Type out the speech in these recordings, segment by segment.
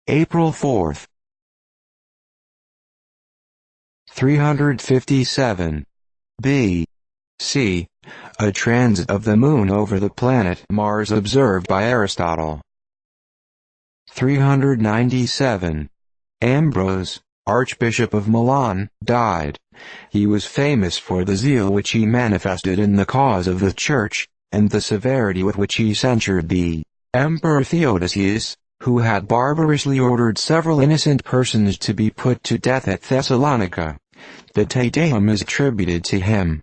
April 4th. 357 B.C. A transit of the Moon over the planet Mars observed by Aristotle. 397. Ambrose, Archbishop of Milan, died. He was famous for the zeal which he manifested in the cause of the Church, and the severity with which he censured the Emperor Theodosius, who had barbarously ordered several innocent persons to be put to death at Thessalonica. The Te Deum is attributed to him.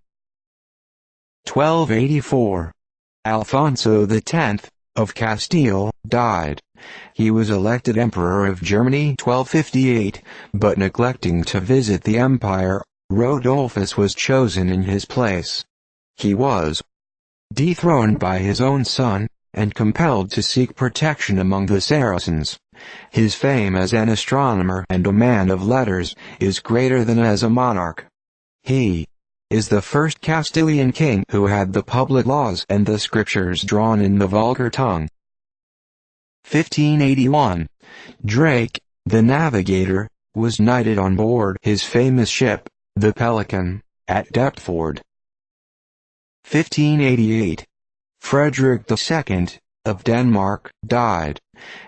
1284. Alfonso X, of Castile, died. He was elected Emperor of Germany 1258, but neglecting to visit the empire, Rodolphus was chosen in his place. He was dethroned by his own son, and compelled to seek protection among the Saracens. His fame as an astronomer and a man of letters is greater than as a monarch. He is the first Castilian king who had the public laws and the scriptures drawn in the vulgar tongue. 1581. Drake, the navigator, was knighted on board his famous ship, the Pelican, at Deptford. 1588. Frederick II, of Denmark, died.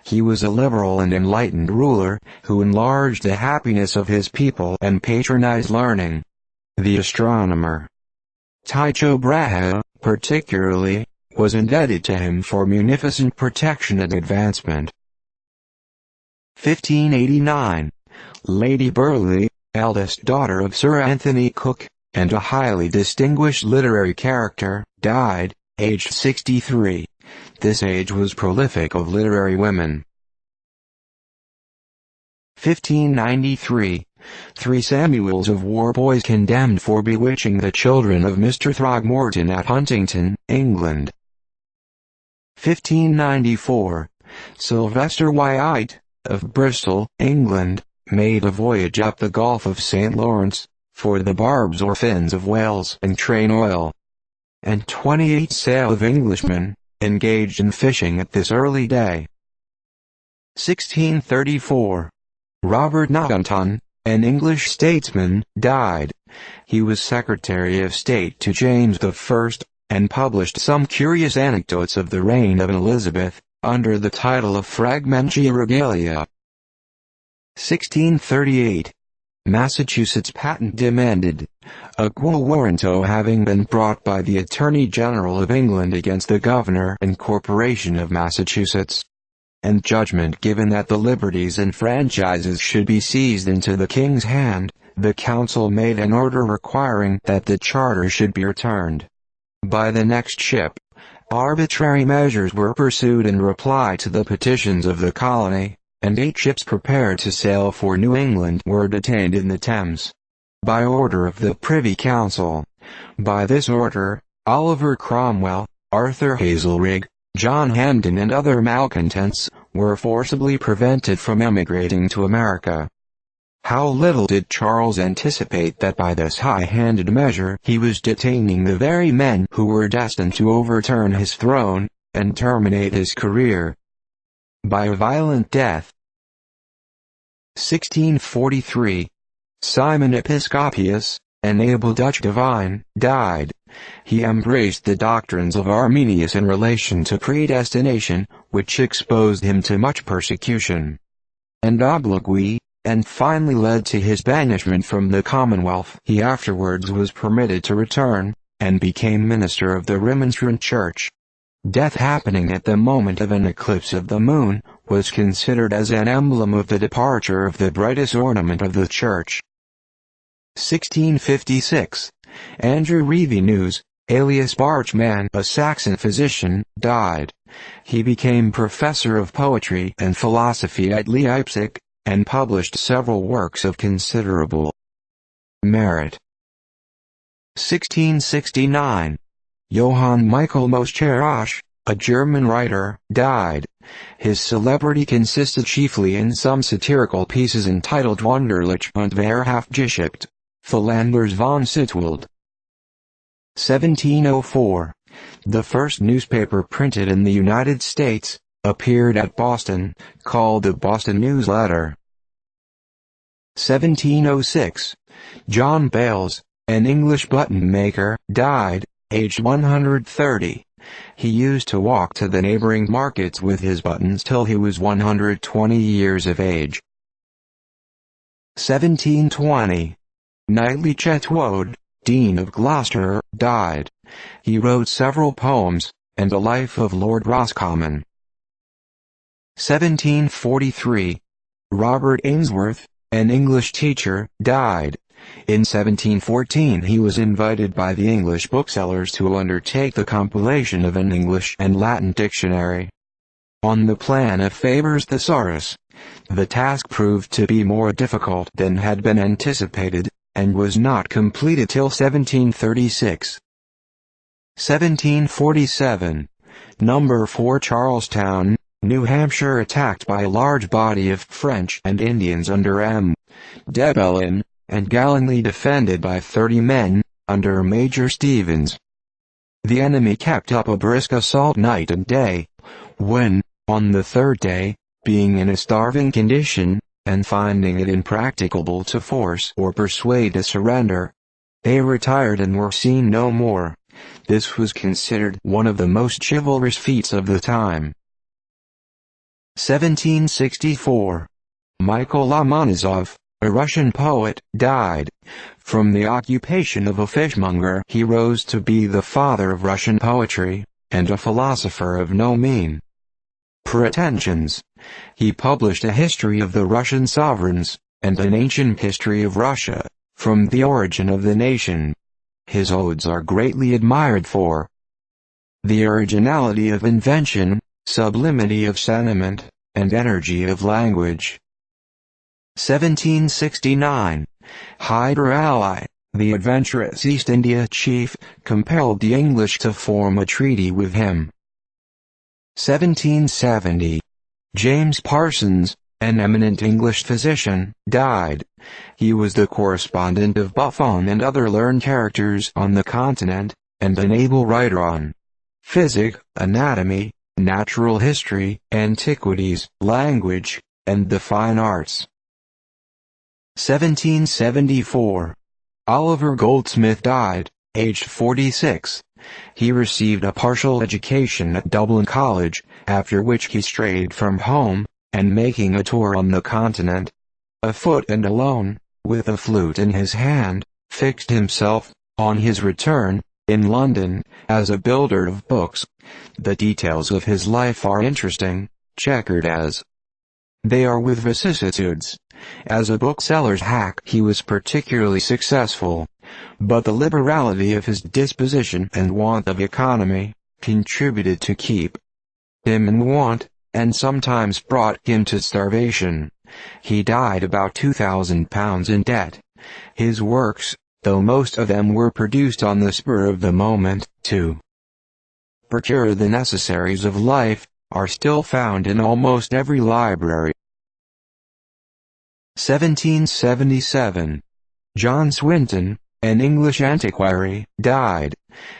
He was a liberal and enlightened ruler, who enlarged the happiness of his people and patronized learning. The astronomer Tycho Brahe, particularly, was indebted to him for munificent protection and advancement. 1589. Lady Burleigh, eldest daughter of Sir Anthony Cook, and a highly distinguished literary character, died, aged 63. This age was prolific of literary women. 1593. 3 Samuels of Warboys condemned for bewitching the children of Mr. Throgmorton at Huntington, England. 1594. Sylvester Wyatt, of Bristol, England, made a voyage up the Gulf of St. Lawrence, for the barbs or fins of whales and train oil. And 28 sail of Englishmen engaged in fishing at this early day. 1634. Robert Naunton, an English statesman, died. He was Secretary of State to James I, and published some curious anecdotes of the reign of Elizabeth, under the title of Fragmentia Regalia. 1638. Massachusetts patent demanded, a quo warranto having been brought by the Attorney General of England against the Governor and Corporation of Massachusetts, and judgment given that the liberties and franchises should be seized into the King's hand, the Council made an order requiring that the charter should be returned. By the next ship, arbitrary measures were pursued in reply to the petitions of the colony, and 8 ships prepared to sail for New England were detained in the Thames, by order of the Privy Council. By this order, Oliver Cromwell, Arthur Hazelrig, John Hampden and other malcontents were forcibly prevented from emigrating to America. How little did Charles anticipate that by this high-handed measure he was detaining the very men who were destined to overturn his throne, and terminate his career by a violent death. 1643. Simon Episcopius, an able Dutch divine, died. He embraced the doctrines of Arminius in relation to predestination, which exposed him to much persecution and obloquy, and finally led to his banishment from the Commonwealth. He afterwards was permitted to return, and became minister of the Remonstrant Church. Death happening at the moment of an eclipse of the moon, was considered as an emblem of the departure of the brightest ornament of the Church. 1656. Andrew Revenus, alias Barchman, a Saxon physician, died. He became professor of poetry and philosophy at Leipzig, and published several works of considerable merit. 1669. Johann Michael Moscherosch, a German writer, died. His celebrity consisted chiefly in some satirical pieces entitled Wunderlich und Wahrhaftigkeit, Philanders von Sittwald. 1704. The first newspaper printed in the United States, appeared at Boston, called the Boston Newsletter. 1706. John Bales, an English button maker, died, aged 130. He used to walk to the neighboring markets with his buttons till he was 120 years of age. 1720. Knightley Chetwode, Dean of Gloucester, died. He wrote several poems, and a life of Lord Roscommon. 1743. Robert Ainsworth, an English teacher, died. In 1714 he was invited by the English booksellers to undertake the compilation of an English and Latin dictionary. On the plan of Faber's Thesaurus, the task proved to be more difficult than had been anticipated, and was not completed till 1736. 1747. Number 4 Charlestown, New Hampshire attacked by a large body of French and Indians under M. de Bellin, and gallantly defended by 30 men, under Major Stevens. The enemy kept up a brisk assault night and day, when, on the third day, being in a starving condition, and finding it impracticable to force or persuade a surrender, they retired and were seen no more. This was considered one of the most chivalrous feats of the time. 1764. Michael Lomonosov, a Russian poet, died. From the occupation of a fishmonger he rose to be the father of Russian poetry, and a philosopher of no mean pretensions. He published a history of the Russian sovereigns, and an ancient history of Russia, from the origin of the nation. His odes are greatly admired for the originality of invention, sublimity of sentiment, and energy of language. 1769. Hyder Ali, the adventurous East India chief, compelled the English to form a treaty with him. 1770. James Parsons, an eminent English physician, died. He was the correspondent of Buffon and other learned characters on the continent, and an able writer on physic, anatomy, natural history, antiquities, language, and the fine arts. 1774. Oliver Goldsmith died, aged 46. He received a partial education at Dublin College, after which he strayed from home, and making a tour on the continent, afoot and alone, with a flute in his hand, fixed himself, on his return, in London, as a builder of books. The details of his life are interesting, checkered as they are with vicissitudes. As a bookseller's hack he was particularly successful, but the liberality of his disposition and want of economy contributed to keep him in want, and sometimes brought him to starvation. He died about £2,000 in debt. His works, though most of them were produced on the spur of the moment, to procure the necessaries of life, are still found in almost every library. 1777. John Swinton, an English antiquary, died.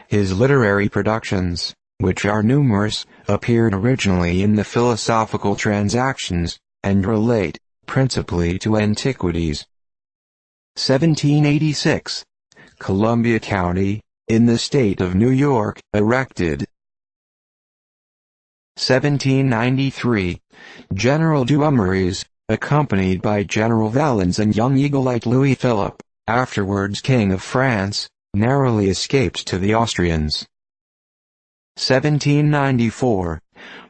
His literary productions, which are numerous, appeared originally in the Philosophical Transactions, and relate, principally to antiquities. 1786. Columbia County, in the state of New York, erected. 1793. General Dumouriez, accompanied by General Valens and young eagle-eyed Louis Philippe, afterwards King of France, narrowly escaped to the Austrians. 1794.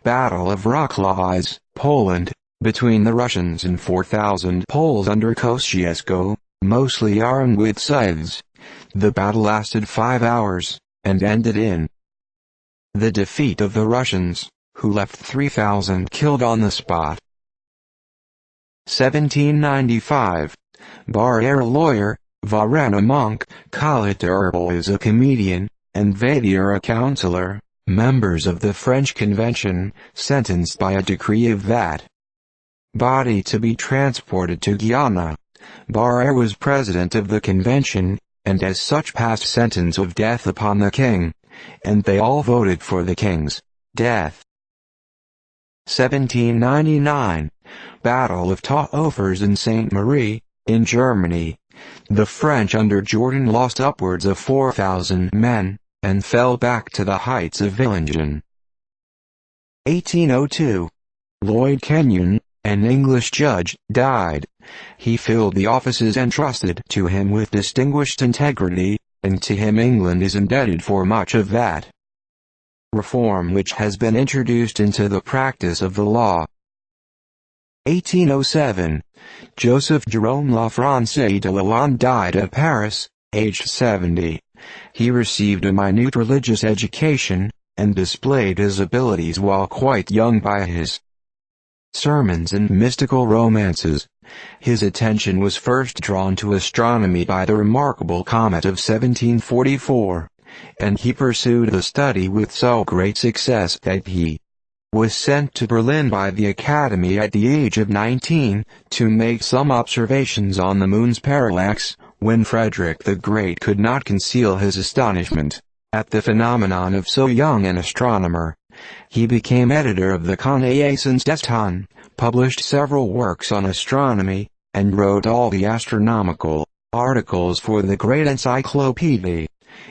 Battle of Rocklice, Poland, between the Russians and 4,000 Poles under Kosciuszko, mostly armed with scythes. The battle lasted 5 hours, and ended in the defeat of the Russians, who left 3,000 killed on the spot. 1795. Barrère a lawyer, Varenne a monk, Calaterble is a comedian, and Vadier a counselor, members of the French Convention, sentenced by a decree of that body to be transported to Guyana. Barrère was president of the convention, and as such passed sentence of death upon the king, and they all voted for the king's death. 1799, Battle of Taufers in St. Marie, in Germany. The French under Jourdan lost upwards of 4,000 men, and fell back to the heights of Villingen. 1802. Lloyd Kenyon, an English judge, died. He filled the offices entrusted to him with distinguished integrity, and to him England is indebted for much of that reform which has been introduced into the practice of the law. 1807. Joseph Jerome Lafrançais de Lalande died at Paris, aged 70. He received a minute religious education, and displayed his abilities while quite young by his sermons and mystical romances. His attention was first drawn to astronomy by the remarkable comet of 1744, and he pursued the study with so great success that he was sent to Berlin by the Academy at the age of 19, to make some observations on the moon's parallax, when Frederick the Great could not conceal his astonishment at the phenomenon of so young an astronomer. He became editor of the Connaissance des Temps, published several works on astronomy, and wrote all the astronomical articles for the great encyclopedia.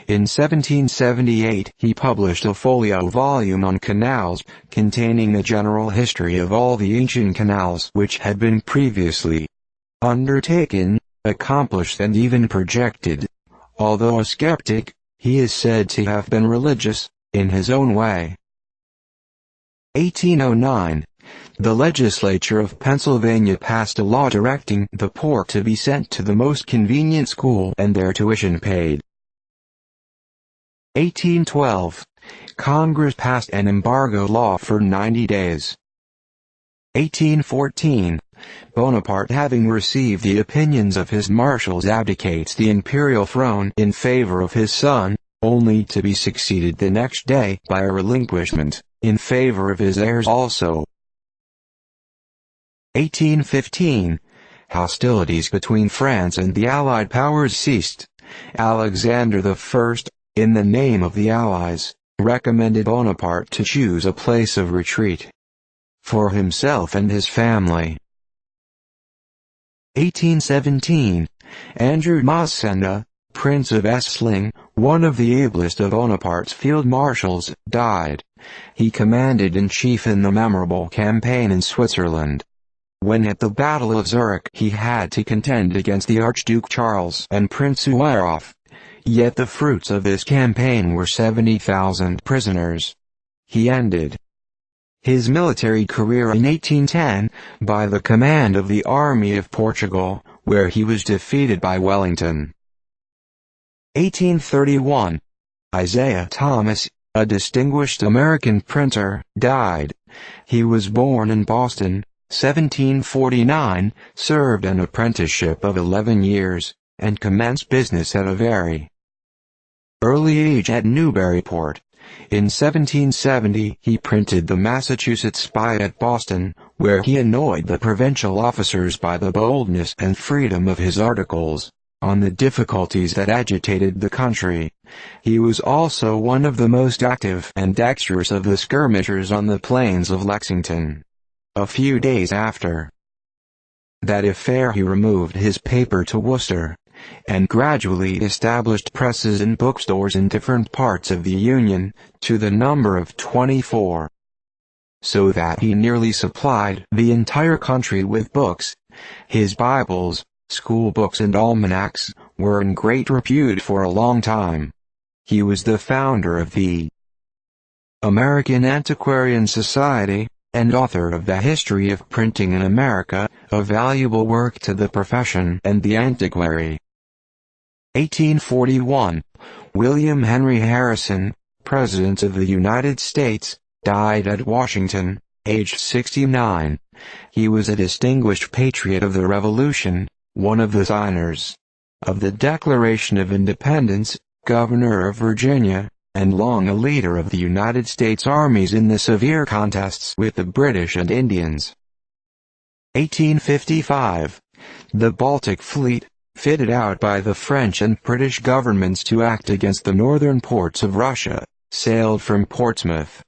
In 1778 he published a folio volume on canals, containing the general history of all the ancient canals which had been previously undertaken, accomplished and even projected. Although a skeptic, he is said to have been religious, in his own way. 1809. The legislature of Pennsylvania passed a law directing the poor to be sent to the most convenient school and their tuition paid. 1812. Congress passed an embargo law for 90 days. 1814. Bonaparte, having received the opinions of his marshals, abdicates the imperial throne in favor of his son, only to be succeeded the next day by a relinquishment in favor of his heirs also. 1815. Hostilities between France and the Allied powers ceased. Alexander I, in the name of the Allies, recommended Bonaparte to choose a place of retreat for himself and his family. 1817. Andrew Massena, Prince of Essling, one of the ablest of Bonaparte's field marshals, died. He commanded-in-chief in the memorable campaign in Switzerland. When at the Battle of Zurich he had to contend against the Archduke Charles and Prince Uwaroff. Yet the fruits of this campaign were 70,000 prisoners. He ended his military career in 1810, by the command of the Army of Portugal, where he was defeated by Wellington. 1831. Isaiah Thomas, a distinguished American printer, died. He was born in Boston, 1749, served an apprenticeship of 11 years, and commenced business at a very early age at Newburyport. In 1770 he printed the Massachusetts Spy at Boston, where he annoyed the provincial officers by the boldness and freedom of his articles on the difficulties that agitated the country. He was also one of the most active and dexterous of the skirmishers on the plains of Lexington. A few days after that affair he removed his paper to Worcester, and gradually established presses and bookstores in different parts of the Union, to the number of 24. So that he nearly supplied the entire country with books. His Bibles, school books and almanacs, were in great repute for a long time. He was the founder of the American Antiquarian Society, and author of the History of Printing in America, a valuable work to the profession and the antiquary. 1841. William Henry Harrison, President of the United States, died at Washington, aged 69. He was a distinguished patriot of the Revolution, one of the signers of the Declaration of Independence, Governor of Virginia, and long a leader of the United States armies in the severe contests with the British and Indians. 1855. The Baltic Fleet, fitted out by the French and British governments to act against the northern ports of Russia, sailed from Portsmouth.